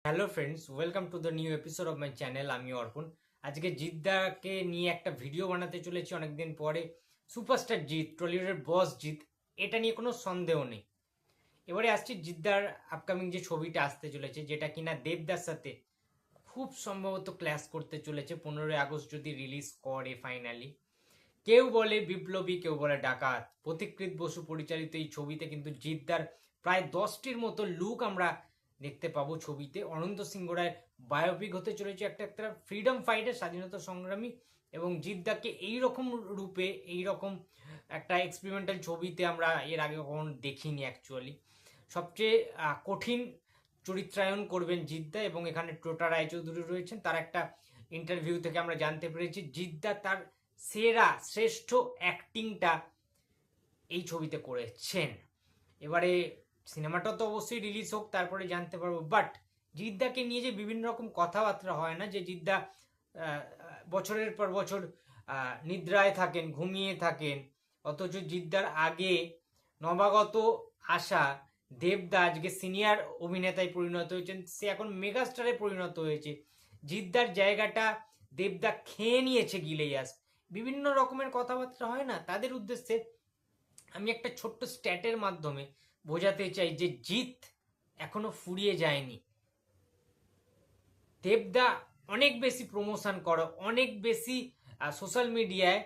Hello friends, welcome to the new episode of my channel. আমি অর্পণ। আজকে জিদ্দাকে নিয়ে একটা ভিডিও বানাতে চলেছি অনেকদিন পরে। সুপারস্টার জিৎ, টলিউডের বস জিৎ, এটা নিয়ে কোনো সন্দেহ নেই। এবারে আসছি জিদ্দার আপকামিং যে ছবিটা আসতে চলেছে, যেটা কিনা দেবদার সাথে খুব সম্ভবত ক্ল্যাশ করতে চলেছে 15ই আগস্ট যদি রিলিজ করে ফাইনালি। কেউ বলে বিপ্লবী, কেউ বলে ডাকাত। প্রতীকৃত বসু পরিচালিত এই ছবিতে কিন্তু জিদ্দার প্রায় 10টির মতো লুক আমরা দেখতে পাবো ছবিতে। অনন্ত সিংহ রায়ের বায়োপিক হতে চলেছে, একটা একটা ফ্রিডম ফাইটার, স্বাধীনতা সংগ্রামী, এবং জিদ্দাকে এইরকম রূপে, এইরকম একটা এক্সপেরিমেন্টাল ছবিতে আমরা এর আগে কখনো দেখিনি অ্যাকচুয়ালি। সবচেয়ে কঠিন চরিত্রায়ন করবেন জিদ্দা, এবং এখানে টোটা রায়চৌধুরী রয়েছেন। তার একটা ইন্টারভিউ থেকে আমরা জানতে পেরেছি জিদ্দা তার সেরা শ্রেষ্ঠ অ্যাক্টিংটা এই ছবিতে করেছেন। এবারে সিনেমাটা তো অবশ্যই রিলিজ হোক, তারপরে জানতে পারবো। বাট জিদ্দাকে নিয়ে যে বিভিন্ন রকম কথাবার্তা হয় না, যে জিদ্দা বছরের পর বছর নিদ্রায় থাকেন, ঘুমিয়ে থাকেন, অথচ জিদ্দার আগে নবাগত আসা দেবদা আজকে সিনিয়র অভিনেতায় পরিণত হয়েছেন, সে এখন মেগাস্টারে পরিণত হয়েছে। জিদ্দার জায়গাটা দেবদা খেয়ে নিয়েছে গিলেয়াস। বিভিন্ন রকমের কথাবার্তা হয় না, তাদের উদ্দেশ্যে আমি একটা ছোট্ট স্ট্যাটের মাধ্যমে বোঝাতে চাই যে জিৎ এখনো ফুরিয়ে যায়নি। দেবদা অনেক বেশি প্রমোশন করো, অনেক বেশি সোশ্যাল মিডিয়ায়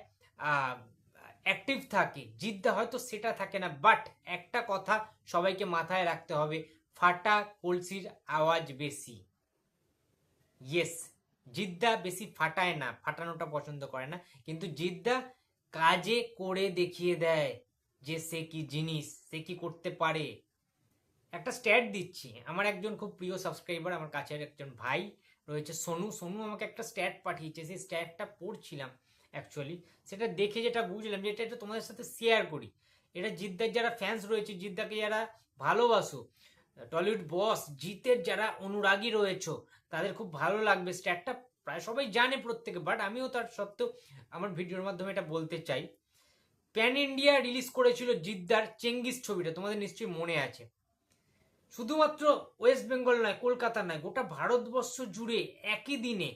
অ্যাক্টিভ থাকে, জিদ্দা হয়তো সেটা থাকে না। বাট একটা কথা সবাইকে মাথায় রাখতে হবে, ফাটা কলসির আওয়াজ বেশি। ইয়েস, জিদ্দা বেশি ফাটায় না, ফাটানোটা পছন্দ করে না, কিন্তু জিদ্দা কাজে করে দেখিয়ে দেয় যে সে কি জিনিস, সে কি করতে পারে। একটা স্ট্যাট দিচ্ছি, আমার একজন খুব প্রিয় সাবস্ক্রাইবার, আমার কাছের একজন ভাই রয়েছে সোনু। সোনু আমাকে একটা স্ট্যাট পাঠিয়েছে, সেই স্ট্যাটটা পড়ছিলাম অ্যাকচুয়ালি। সেটা দেখে যেটা বুঝলাম, যে এটা তোমাদের সাথে শেয়ার করি। এটা জিদ্দার যারা ফ্যান্স রয়েছে, জিদ্দাকে যারা ভালোবাসো, টলিউড বস জিতের যারা অনুরাগী রয়েছে, তাদের খুব ভালো লাগবে স্ট্যাটটা। প্রায় সবাই জানে প্রত্যেকে, বাট আমিও তার সত্ত্বেও আমার ভিডিওর মাধ্যমে এটা বলতে চাই। প্যান ইন্ডিয়া রিলিজ করেছিল জিদ্দার চেঙ্গিস ছবিটা, তোমাদের নিশ্চয়ই মনে আছে। শুধুমাত্র ওয়েস্ট বেঙ্গল নয়, কলকাতা নয়, গোটা ভারতবর্ষ জুড়ে একই দিনে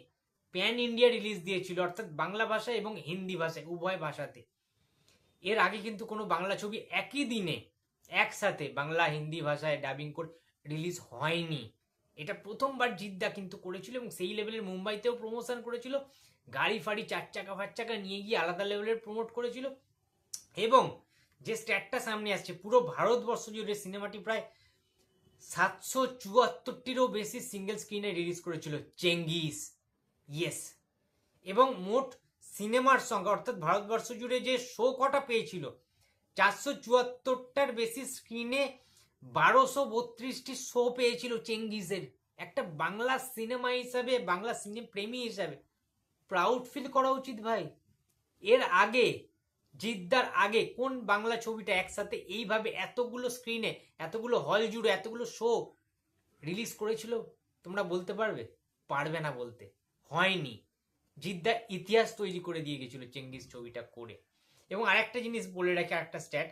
প্যান ইন্ডিয়া রিলিজ দিয়েছিল, অর্থাৎ বাংলা ভাষা এবং হিন্দি ভাষায়, উভয় ভাষাতে। এর আগে কিন্তু কোনো বাংলা ছবি একই দিনে একসাথে বাংলা হিন্দি ভাষায় ডাবিং করে রিলিজ হয়নি। এটা প্রথমবার জিদ্দা কিন্তু করেছিল, এবং সেই লেভেলের মুম্বাইতেও প্রমোশন করেছিল, গাড়ি ফাড়ি 4 চাকা 5 চাকা নিয়ে গিয়ে আলাদা লেভেলের প্রমোট করেছিল। এবং যে স্ট্যাটটা সামনে আসছে, পুরো ভারতবর্ষ জুড়ে সিনেমাটি প্রায় 774টিরও বেশি সিঙ্গেল স্ক্রিনে রিলিজ করেছিল চেঙ্গিস। ইয়েস, এবং মোট সিনেমার সংখ্যা, অর্থাৎ ভারতবর্ষ জুড়ে যে শো কটা পেয়েছিল, 474টার বেশি স্ক্রিনে 1232টি শো পেয়েছিল চেঙ্গিসের। একটা বাংলা সিনেমা হিসাবে, বাংলা সিনেমা প্রেমী হিসাবে প্রাউড ফিল করা উচিত ভাই। এর আগে, জিদ্দার আগে কোন বাংলা ছবিটা একসাথে এইভাবে এতগুলো স্ক্রিনে, এতগুলো হল জুড়ে, এতগুলো শো রিলিজ করেছিল? তোমরা বলতে পারবে? পারবে না বলতে। হয়নি। জিদ্দা ইতিহাস তৈরি করে দিয়ে গেছিল চেঙ্গিস ছবিটা করে। এবং আরেকটা জিনিস বলে রাখি, আরেকটা স্ট্যাট,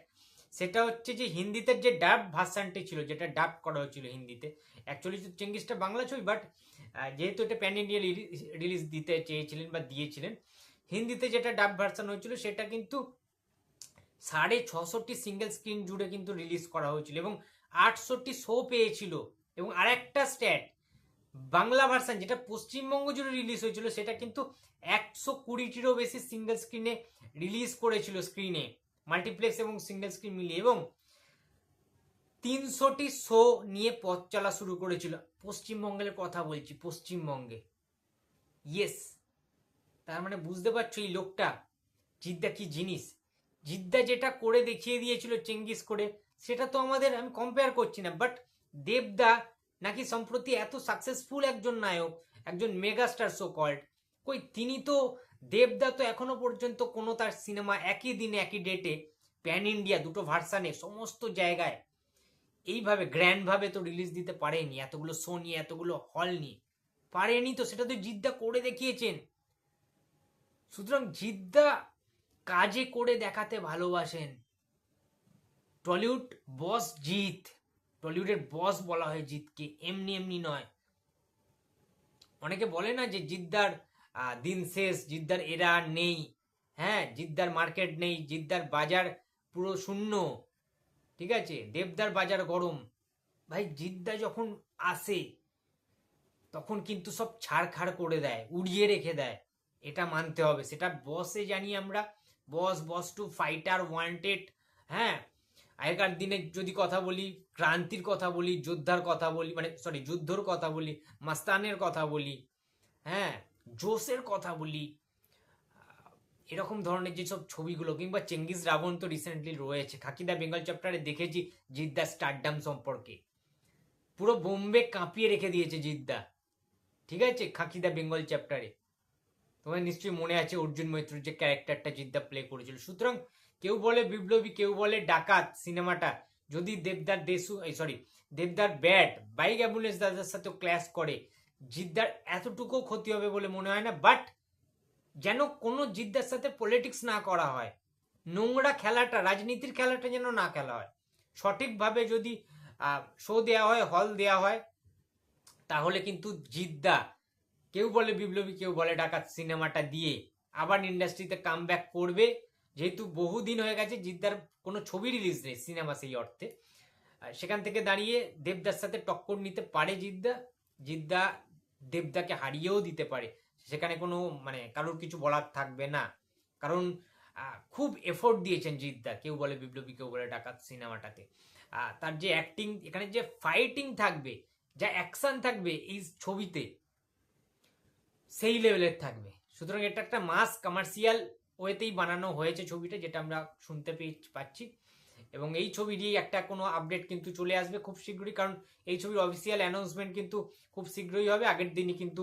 সেটা হচ্ছে যে হিন্দিতে যে ডাব ভার্সানটি ছিল, যেটা ডাব করা হয়েছিল হিন্দিতে, অ্যাকচুয়ালি তো চেঙ্গিসটা বাংলা ছবি, বাট যেহেতু এটা প্যান ইন্ডিয়া রিলিজ দিতে চেয়েছিলেন বা দিয়েছিলেন, হিন্দিতে যেটা ডাব ভার্সান হয়েছিল সেটা কিন্তু 650টি সিঙ্গেল স্ক্রিন জুড়ে কিন্তু রিলিজ করা হয়েছিল, এবং 800টি শো পেয়েছিল। এবং আরেকটা স্ট্যাট, বাংলা ভার্সান যেটা পশ্চিমবঙ্গ জুড়ে রিলিজ হয়েছিল, সেটা কিন্তু 120টিরও বেশি সিঙ্গেল স্ক্রিনে রিলিজ করেছিল, স্ক্রিনে মাল্টিপ্লেক্স এবং সিঙ্গেল স্ক্রিন মিলিয়ে, এবং 300টি শো নিয়ে পথ চলা শুরু করেছিল। পশ্চিমবঙ্গের কথা বলছি, পশ্চিমবঙ্গে। ইয়েস, তার মানে বুঝতে পারছো এই লোকটা জিদ্দা কি জিনিস। জিদ্দা যেটা করে দেখিয়ে দিয়েছিল চেঙ্গিস করে, সেটা তো আমাদের, আমি কম্পেয়ার করছি না, বাট দেবদা নাকি সম্প্রতি এত সাকসেসফুল একজন নায়ক, একজন মেগাস্টার সো কল্ড, কই তিনি তো, দেবদা তো এখনো পর্যন্ত কোনো তার সিনেমা একই দিনে একই ডেটে প্যান ইন্ডিয়া দুটো ভার্সানে সমস্ত জায়গায় এইভাবে গ্র্যান্ড ভাবে তো রিলিজ দিতে পারেনি, এতগুলো শো নিয়ে, এতগুলো হল নিয়ে পারেনি। তো সেটা তো জিদ্দা করে দেখিয়েছেন। সুতরাং জিদ্দা কাজে করে দেখাতে ভালোবাসেন। টলিউড বস জিৎ, টলিউডের বস বলা হয় জিৎকে, এমনি এমনি নয়। অনেকে বলে না যে জিদ্দার দিন শেষ, জিদ্দার এরা আর নেই, হ্যাঁ, জিদ্দার মার্কেট নেই, জিদ্দার বাজার পুরো শূন্য, ঠিক আছে, দেবদার বাজার গরম। ভাই জিদ্দা যখন আসে তখন কিন্তু সব ছাড়খাড় করে দেয়, উড়িয়ে রেখে দেয়, এটা মানতে হবে। সেটা বসে জানি আমরা, বস, বস টু ফাইটার ওয়ান্টেড, হ্যাঁ। আগেকার দিনে যদি কথা বলি, ক্রান্তির কথা বলি, যোদ্ধার কথা বলি, মানে সরি যুদ্ধর কথা বলি, মাস্তানের কথা বলি, হ্যাঁ, জোসের কথা বলি, এরকম ধরনের যেসব ছবিগুলো, কিংবা চেঙ্গিস রাবণ তো রিসেন্টলি রয়েছে, খাকি দা বেঙ্গল চ্যাপ্টারে দেখেছি জিদ্দা স্টারডাম সম্পর্কে, পুরো বোম্বে কাঁপিয়ে রেখে দিয়েছে জিদ্দা, ঠিক আছে, খাকি দা বেঙ্গল চ্যাপ্টারে। তোমার নিশ্চয়ই মনে আছে অর্জুন মৈত্রের যে ক্যারেক্টারটা জিদ্দা প্লে করেছিল। সুতরাং কেউ বলে বিপ্লবী, কেউ বলে ডাকাত সিনেমাটা যদি দেবদার দেশু, সরি, দেবদার ব্যাট বাইক অ্যাম্বুলেন্স দাদার সাথে ক্ল্যাশ করে, জিদ্দার এতটুকু ক্ষতি হবে বলে মনে হয় না। বাট যেন কোনো জিদ্দার সাথে পলিটিক্স না করা হয়, নোংরা খেলাটা, রাজনীতির খেলাটা যেন না খেলা হয়, সঠিকভাবে যদি শো দেওয়া হয়, হল দেওয়া হয়, তাহলে কিন্তু জিদ্দা, কেউ বলে বিপ্লবী, কেউ বলে ডাকাত সিনেমাটা দিয়ে আবার ইন্ডাস্ট্রিতে কাম ব্যাক করবে। যেহেতু বহুদিন হয়ে গেছে জিদ্দার কোনো ছবি রিলিজ নেই, সিনেমা সেই অর্থে, সেখান থেকে দাঁড়িয়ে দেবদার সাথে টক্কর নিতে পারে জিদ্দা। জিদ্দা দেবদাকে হারিয়েও দিতে পারে, সেখানে কোনো মানে কারোর কিছু বলার থাকবে না। কারণ খুব এফোর্ট দিয়েছেন জিদ্দা, কেউ বলে বিপ্লবী, কেউ বলে ডাকাত সিনেমাটাতে। তার যে অ্যাক্টিং, এখানে যে ফাইটিং থাকবে, যা অ্যাকশন থাকবে এই ছবিতে, সেই লেভেলের থাকবে। সুতরাং এটা একটা মাস কমার্শিয়াল ওয়েতেই বানানো হয়েছে ছবিটা, যেটা আমরা শুনতে পাচ্ছি। এবং এই ছবি নিয়ে একটা কোনো আপডেট কিন্তু চলে আসবে খুব শীঘ্রই, কারণ এই ছবির অফিসিয়াল অ্যানাউন্সমেন্ট কিন্তু খুব শীঘ্রই হবে। আগের দিনই কিন্তু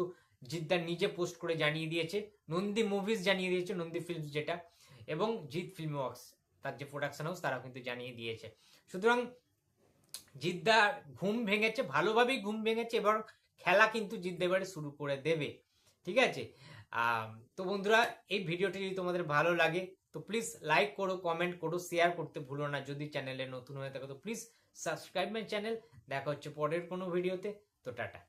জিদ্দা নিজে পোস্ট করে জানিয়ে দিয়েছে, নন্দী মুভিজ জানিয়ে দিয়েছে, নন্দী ফিল্মস যেটা, এবং জিৎ ফিল্ম ওয়ার্কস তার যে প্রোডাকশন হাউস, তারাও কিন্তু জানিয়ে দিয়েছে। সুতরাং জিদ্দা ঘুম ভেঙেছে, ভালোভাবেই ঘুম ভেঙেছে, এবং খেলা কিন্তু জিদ্দা এবারে শুরু করে দেবে, ঠিক আছে। তো বন্ধুরা, এই ভিডিওটি যদি তোমাদের ভালো লাগে তো প্লিজ লাইক করো, কমেন্ট করো, শেয়ার করতে ভুলো না। যদি চ্যানেলে নতুন হয়ে থাকো তো প্লিজ সাবস্ক্রাইব মাই চ্যানেল। দেখা হচ্ছে পরের কোনো ভিডিওতে। তো টাটা।